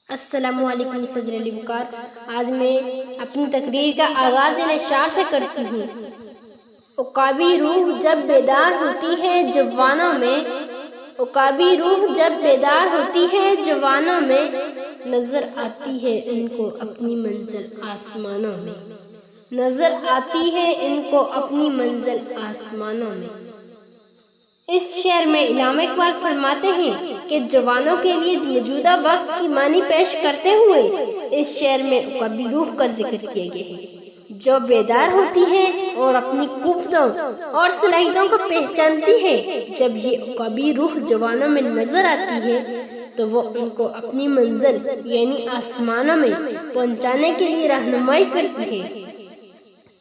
السلام علیکم صدر علی وقار۔ آج میں اپنی تقریر کا آغاز ان اشعار سے کرتی ہوں۔ عقابی روح جب بیدار ہوتی ہے جوانوں میں، عقابی روح جب بیدار ہوتی ہے جوانوں میں، نظر آتی ہے ان کو اپنی منزل آسمانوں میں، نظر آتی ہے ان کو اپنی منزل آسمانوں میں۔ اس شعر میں علامہ اقبال فرماتے ہیں کہ جوانوں کے لیے موجودہ وقت کی معنی پیش کرتے ہوئے اس شعر میں عقابی روح کا ذکر کیا گیا ہے، جو بیدار ہوتی ہے اور اپنی قوتوں اور صلاحیتوں کو پہچانتی ہے۔ جب یہ عقابی روح جوانوں میں نظر آتی ہے تو وہ ان کو اپنی منزل یعنی آسمانوں میں پہنچانے کے لیے رہنمائی کرتی ہے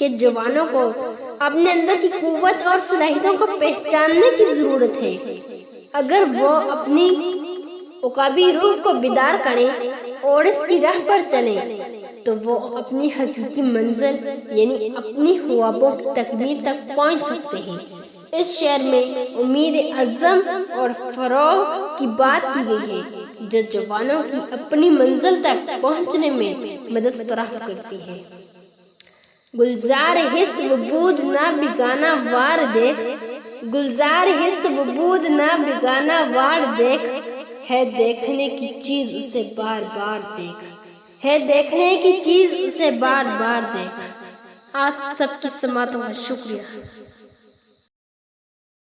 کہ جوانوں کو اپنے اندر کی قوت اور صلاحیتوں کو پہچاننے کی ضرورت ہے۔ اگر وہ اپنی عقابی روح کو بیدار کریں اور اس کی راہ پر چلیں تو وہ اپنی حقیقی منزل یعنی اپنی خوابوں کی تکمیل تک پہنچ سکتے ہیں۔ اس شعر میں امید عزم اور فروغ کی بات کی گئی ہے جو جوانوں کی اپنی منزل تک پہنچنے میں مدد فراہم کرتی ہے۔ گلزار ہست و بود نہ بیگانہ وار دیکھ، گلزار ہست و بود نہ بیگانہ وار دیکھ، ہے دیکھنے کی چیز اسے بار بار دیکھ، ہے دیکھنے کی چیز اسے بار بار دیکھ۔ آپ سب کی سماعتوں کا شکریہ۔